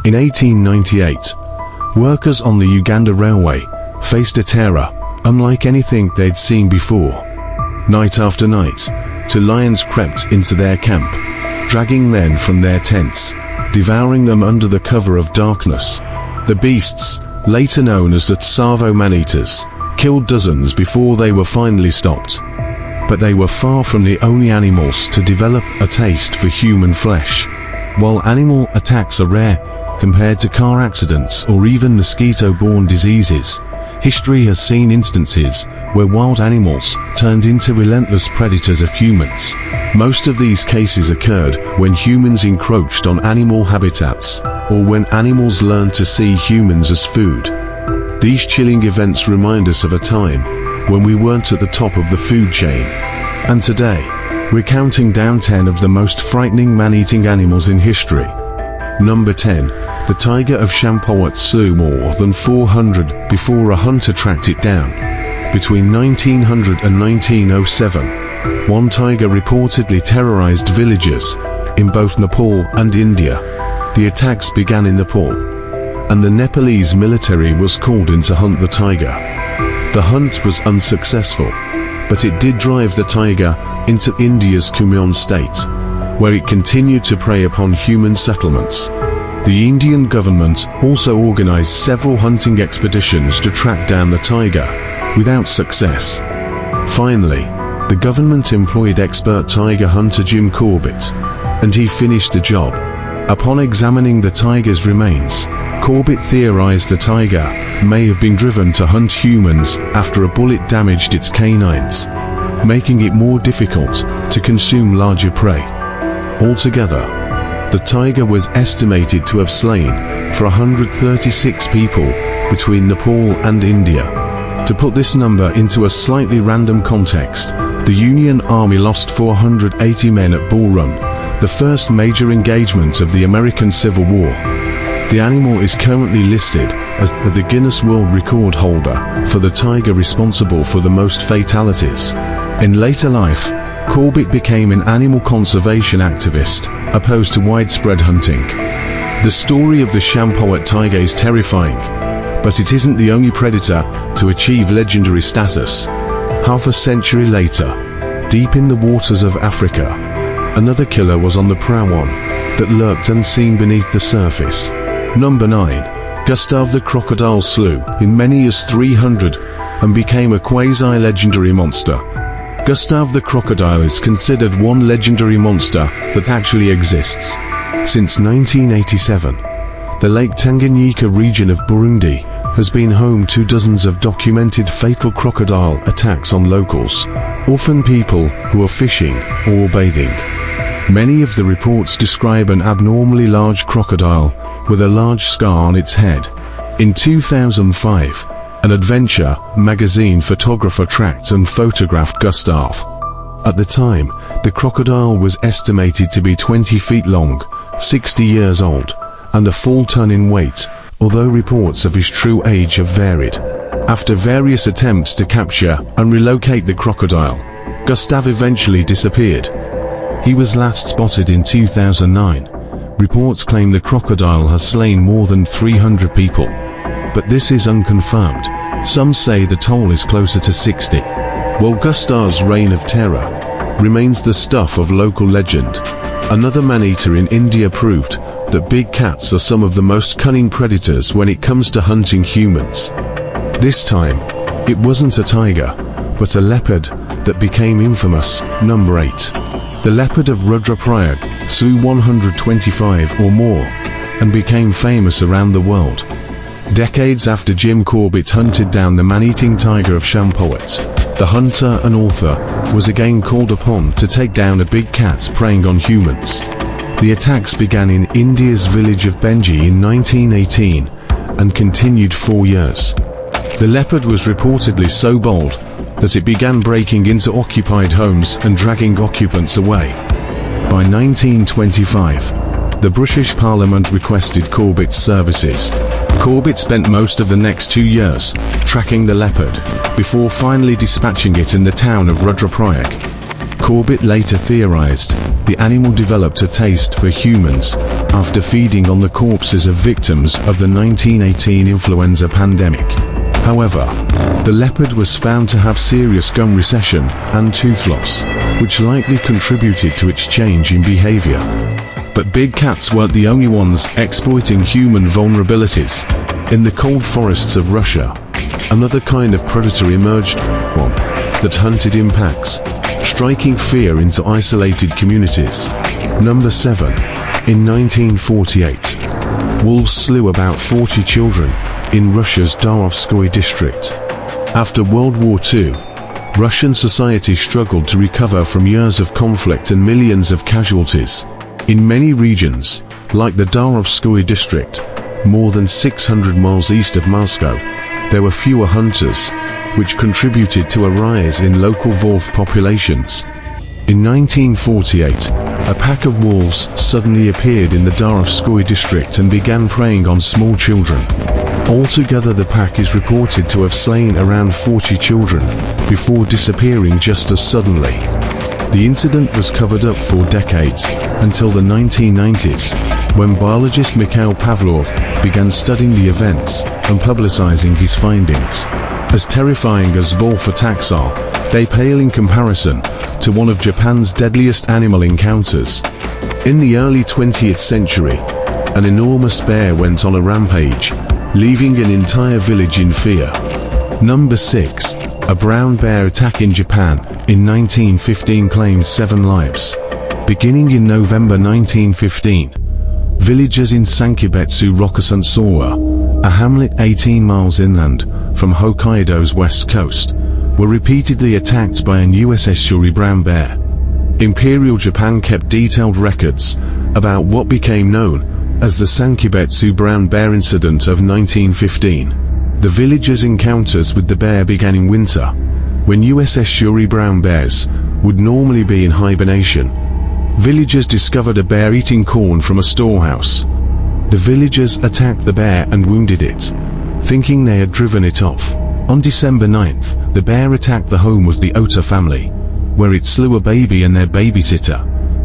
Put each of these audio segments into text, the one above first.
In 1898, workers on the Uganda Railway faced a terror unlike anything they'd seen before. Night after night, 2 lions crept into their camp, dragging men from their tents, devouring them under the cover of darkness. The beasts, later known as the Tsavo man-eaters, killed dozens before they were finally stopped. But they were far from the only animals to develop a taste for human flesh. While animal attacks are rare compared to car accidents or even mosquito-borne diseases, history has seen instances where wild animals turned into relentless predators of humans. Most of these cases occurred when humans encroached on animal habitats, or when animals learned to see humans as food. These chilling events remind us of a time when we weren't at the top of the food chain. And today, we're counting down 10 of the most frightening man-eating animals in history. Number 10. The tiger of Champawat slew more than 400 before a hunter tracked it down. Between 1900 and 1907, one tiger reportedly terrorized villages in both Nepal and India. The attacks began in Nepal, and the Nepalese military was called in to hunt the tiger. The hunt was unsuccessful, but it did drive the tiger into India's Kumaon state, where it continued to prey upon human settlements. The Indian government also organized several hunting expeditions to track down the tiger, without success. Finally, the government employed expert tiger hunter Jim Corbett, and he finished the job. Upon examining the tiger's remains, Corbett theorized the tiger may have been driven to hunt humans after a bullet damaged its canines, making it more difficult to consume larger prey. Altogether, the tiger was estimated to have slain for 136 people between Nepal and India. To put this number into a slightly random context, the Union Army lost 480 men at Bull Run, the first major engagement of the American Civil War. The animal is currently listed as the Guinness World Record holder for the tiger responsible for the most fatalities. In later life, Corbett became an animal conservation activist, opposed to widespread hunting. The story of the Champawat tiger is terrifying, but it isn't the only predator to achieve legendary status. Half a century later, deep in the waters of Africa, another killer was on the prowl, one that lurked unseen beneath the surface. Number 9. Gustav the crocodile slew in many as 300 and became a quasi-legendary monster. Gustav the crocodile is considered one legendary monster that actually exists. Since 1987, the Lake Tanganyika region of Burundi has been home to dozens of documented fatal crocodile attacks on locals, often people who are fishing or bathing. Many of the reports describe an abnormally large crocodile with a large scar on its head. In 2005, an adventure magazine photographer tracked and photographed Gustav. At the time, the crocodile was estimated to be 20 feet long, 60 years old, and a full ton in weight, although reports of his true age have varied. After various attempts to capture and relocate the crocodile, Gustav eventually disappeared. He was last spotted in 2009. Reports claim the crocodile has slain more than 300 people, but this is unconfirmed. Some say the toll is closer to 60. While Gustav's reign of terror remains the stuff of local legend, another man-eater in India proved that big cats are some of the most cunning predators when it comes to hunting humans. This time, it wasn't a tiger, but a leopard that became infamous. Number 8. The leopard of Rudraprayag slew 125 or more, and became famous around the world. Decades after Jim Corbett hunted down the man-eating tiger of Champawat, the hunter and author was again called upon to take down a big cat preying on humans. The attacks began in India's village of Benji in 1918 and continued 4 years. The leopard was reportedly so bold that it began breaking into occupied homes and dragging occupants away. By 1925, the British Parliament requested Corbett's services. Corbett spent most of the next 2 years tracking the leopard, before finally dispatching it in the town of Rudraprayag. Corbett later theorized the animal developed a taste for humans after feeding on the corpses of victims of the 1918 influenza pandemic. However, the leopard was found to have serious gum recession and tooth loss, which likely contributed to its change in behavior. But big cats weren't the only ones exploiting human vulnerabilities. In the cold forests of Russia, another kind of predator emerged, one that hunted in packs, striking fear into isolated communities. Number 7. In 1948, wolves slew about 40 children in Russia's Darovskoy district. After World War II, Russian society struggled to recover from years of conflict and millions of casualties. In many regions, like the Darovskoy district, more than 600 miles east of Moscow, there were fewer hunters, which contributed to a rise in local wolf populations. In 1948, a pack of wolves suddenly appeared in the Darovskoy district and began preying on small children. Altogether, the pack is reported to have slain around 40 children, before disappearing just as suddenly. The incident was covered up for decades, until the 1990s, when biologist Mikhail Pavlov began studying the events and publicizing his findings. As terrifying as wolf attacks are, they pale in comparison to one of Japan's deadliest animal encounters. In the early 20th century, an enormous bear went on a rampage, leaving an entire village in fear. Number 6. A brown bear attack in Japan in 1915 claimed 7 lives. Beginning in November 1915, villagers in Sankibetsu Rokusansawa, a hamlet 18 miles inland from Hokkaido's west coast, were repeatedly attacked by an USS brown bear. Imperial Japan kept detailed records about what became known as the Sankibetsu brown bear incident of 1915. The villagers' encounters with the bear began in winter, when USS brown bears would normally be in hibernation. Villagers discovered a bear eating corn from a storehouse. The villagers attacked the bear and wounded it, thinking they had driven it off. On December 9th, the bear attacked the home of the Ota family, where it slew a baby and their babysitter,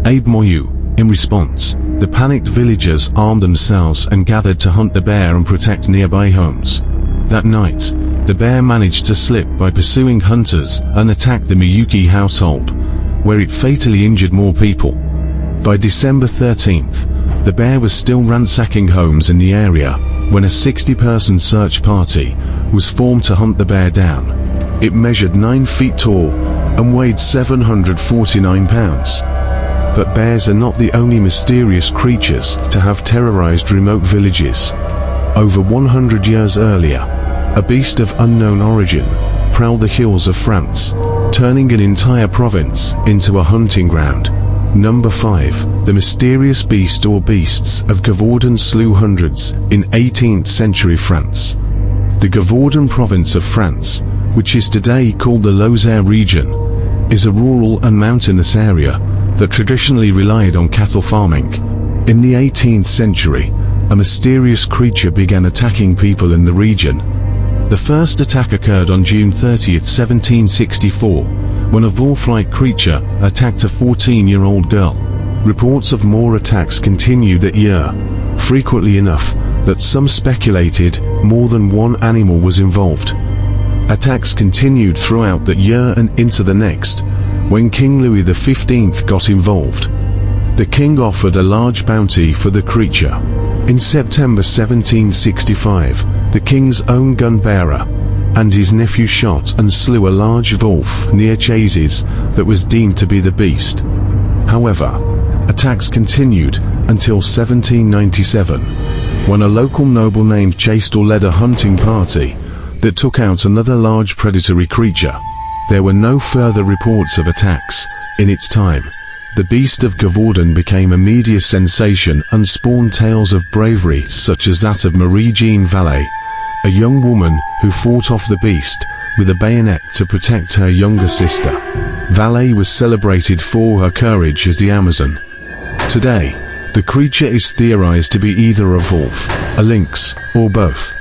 Abe Moyu. In response, the panicked villagers armed themselves and gathered to hunt the bear and protect nearby homes. That night, the bear managed to slip by pursuing hunters and attacked the Miyuki household, where it fatally injured more people. By December 13th, the bear was still ransacking homes in the area when a 60-person search party was formed to hunt the bear down. It measured 9 feet tall and weighed 749 pounds. But bears are not the only mysterious creatures to have terrorized remote villages. Over 100 years earlier, a beast of unknown origin prowled the hills of France, turning an entire province into a hunting ground. Number 5. The mysterious beast or beasts of Gévaudan slew hundreds in 18th century France. The Gévaudan province of France, which is today called the Lozère region, is a rural and mountainous area that traditionally relied on cattle farming. In the 18th century, a mysterious creature began attacking people in the region. The first attack occurred on June 30, 1764, when a wolf-like creature attacked a 14-year-old girl. Reports of more attacks continued that year, frequently enough that some speculated more than one animal was involved. Attacks continued throughout that year and into the next, when King Louis XV got involved. The king offered a large bounty for the creature. In September 1765, the king's own gun-bearer and his nephew shot and slew a large wolf near Chazes that was deemed to be the beast. However, attacks continued until 1797, when a local noble named Chastel led a hunting party that took out another large predatory creature. There were no further reports of attacks in its time. The beast of Gévaudan became a media sensation and spawned tales of bravery such as that of Marie-Jeanne Vallée, a young woman who fought off the beast with a bayonet to protect her younger sister. Vallée was celebrated for her courage as the Amazon. Today, the creature is theorized to be either a wolf, a lynx, or both.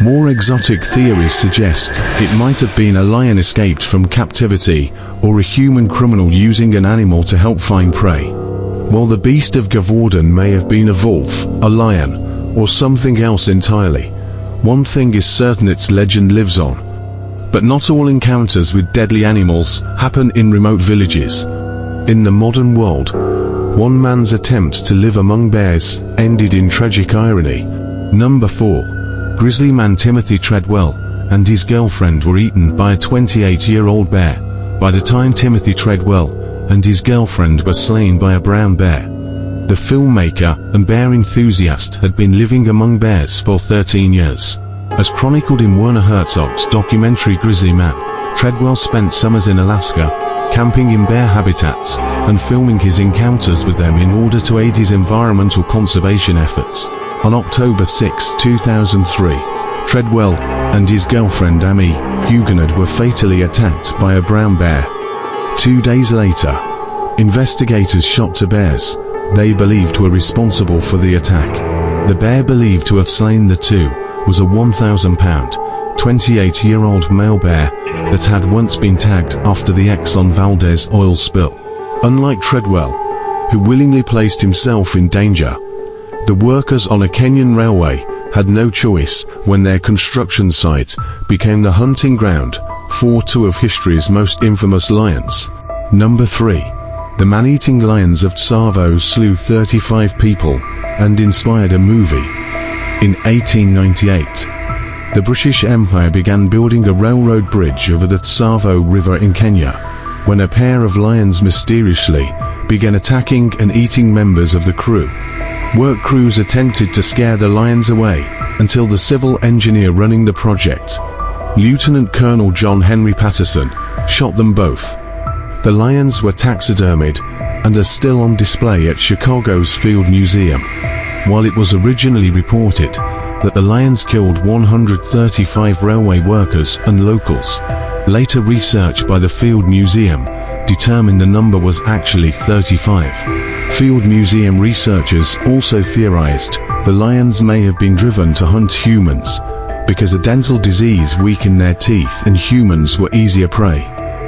More exotic theories suggest it might have been a lion escaped from captivity, or a human criminal using an animal to help find prey. While the beast of Gavorden may have been a wolf, a lion, or something else entirely, one thing is certain: its legend lives on. But not all encounters with deadly animals happen in remote villages. In the modern world, one man's attempt to live among bears ended in tragic irony. Number 4. Grizzly man Timothy Treadwell and his girlfriend were eaten by a 28-year-old bear. By the time Timothy Treadwell and his girlfriend were slain by a brown bear, the filmmaker and bear enthusiast had been living among bears for 13 years. As chronicled in Werner Herzog's documentary Grizzly Man, Treadwell spent summers in Alaska, camping in bear habitats, and filming his encounters with them in order to aid his environmental conservation efforts. On October 6, 2003, Treadwell and his girlfriend Amy Huguenot were fatally attacked by a brown bear. 2 days later, investigators shot two bears they believed were responsible for the attack. The bear believed to have slain the two was a 1,000-pound, 28-year-old male bear that had once been tagged after the Exxon Valdez oil spill. Unlike Treadwell, who willingly placed himself in danger, the workers on a Kenyan railway had no choice when their construction site became the hunting ground for two of history's most infamous lions. Number 3. The man-eating lions of Tsavo slew 35 people and inspired a movie. In 1898, the British Empire began building a railroad bridge over the Tsavo River in Kenya, when a pair of lions mysteriously began attacking and eating members of the crew. Work crews attempted to scare the lions away until the civil engineer running the project, Lieutenant Colonel John Henry Patterson, shot them both. The lions were taxidermied and are still on display at Chicago's Field Museum. While it was originally reported that the lions killed 135 railway workers and locals, later research by the Field Museum determined the number was actually 35. Field Museum researchers also theorized the lions may have been driven to hunt humans because a dental disease weakened their teeth and humans were easier prey.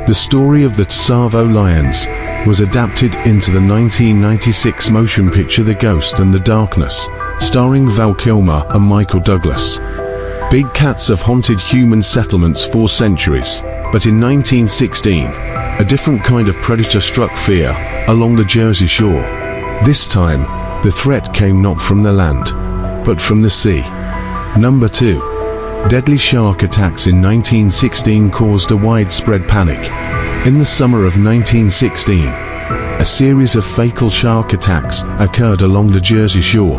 The story of the Tsavo Lions was adapted into the 1996 motion picture The Ghost and the Darkness, starring Val Kilmer and Michael Douglas. Big cats have haunted human settlements for centuries, but in 1916, a different kind of predator struck fear along the Jersey Shore. This time, the threat came not from the land, but from the sea. Number 2. Deadly shark attacks in 1916 caused a widespread panic. In the summer of 1916, a series of fatal shark attacks occurred along the Jersey Shore.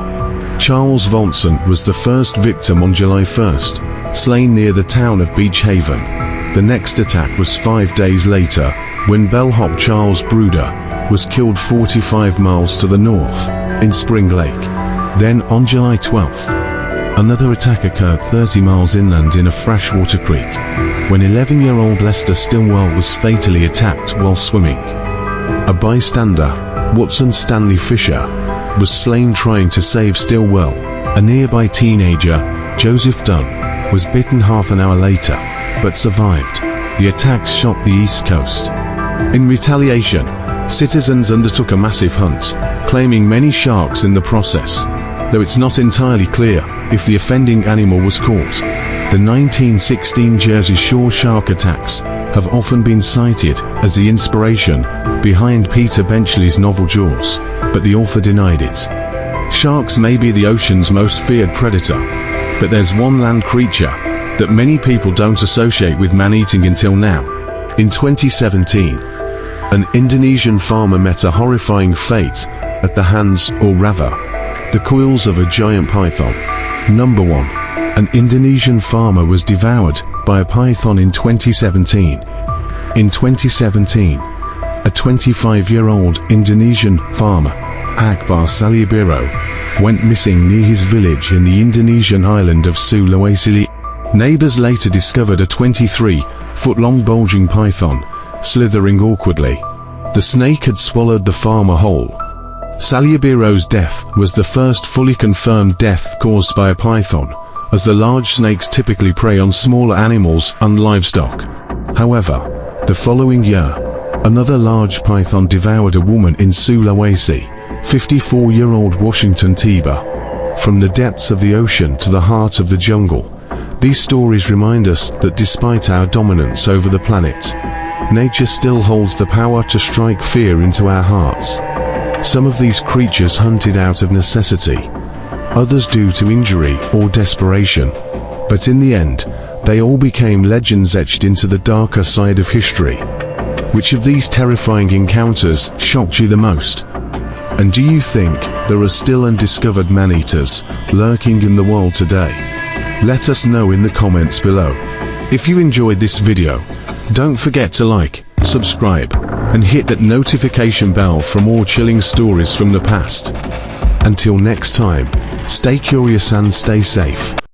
Charles Volson was the first victim on July 1st, slain near the town of Beach Haven. The next attack was 5 days later, when bellhop Charles Bruder was killed 45 miles to the north, in Spring Lake. Then on July 12th, another attack occurred 30 miles inland in a freshwater creek, when 11-year-old Lester Stillwell was fatally attacked while swimming. A bystander, Watson Stanley Fisher, was slain trying to save Stillwell. A nearby teenager, Joseph Dunn, was bitten half an hour later, but survived. The attacks shocked the East Coast. In retaliation, citizens undertook a massive hunt, claiming many sharks in the process, though it's not entirely clear if the offending animal was caught. The 1916 Jersey Shore shark attacks have often been cited as the inspiration behind Peter Benchley's novel Jaws, but the author denied it. Sharks may be the ocean's most feared predator, but there's one land creature that many people don't associate with man-eating until now. In 2017, an Indonesian farmer met a horrifying fate at the hands, or rather, the coils of a giant python. Number 1. An Indonesian farmer was devoured by a python in 2017. In 2017, a 25-year-old Indonesian farmer, Akbar Salibiro, went missing near his village in the Indonesian island of Sulawesi. Neighbors later discovered a 23-foot-long bulging python slithering awkwardly. The snake had swallowed the farmer whole. Salibiro's death was the first fully confirmed death caused by a python, as the large snakes typically prey on smaller animals and livestock. However, the following year, another large python devoured a woman in Sulawesi, 54-year-old Washington Tiba. From the depths of the ocean to the heart of the jungle, these stories remind us that despite our dominance over the planet, nature still holds the power to strike fear into our hearts. Some of these creatures hunted out of necessity, others due to injury or desperation. But in the end, they all became legends etched into the darker side of history. Which of these terrifying encounters shocked you the most? And do you think there are still undiscovered man-eaters lurking in the world today? Let us know in the comments below. If you enjoyed this video, don't forget to like, subscribe, and hit that notification bell for more chilling stories from the past. Until next time, stay curious and stay safe.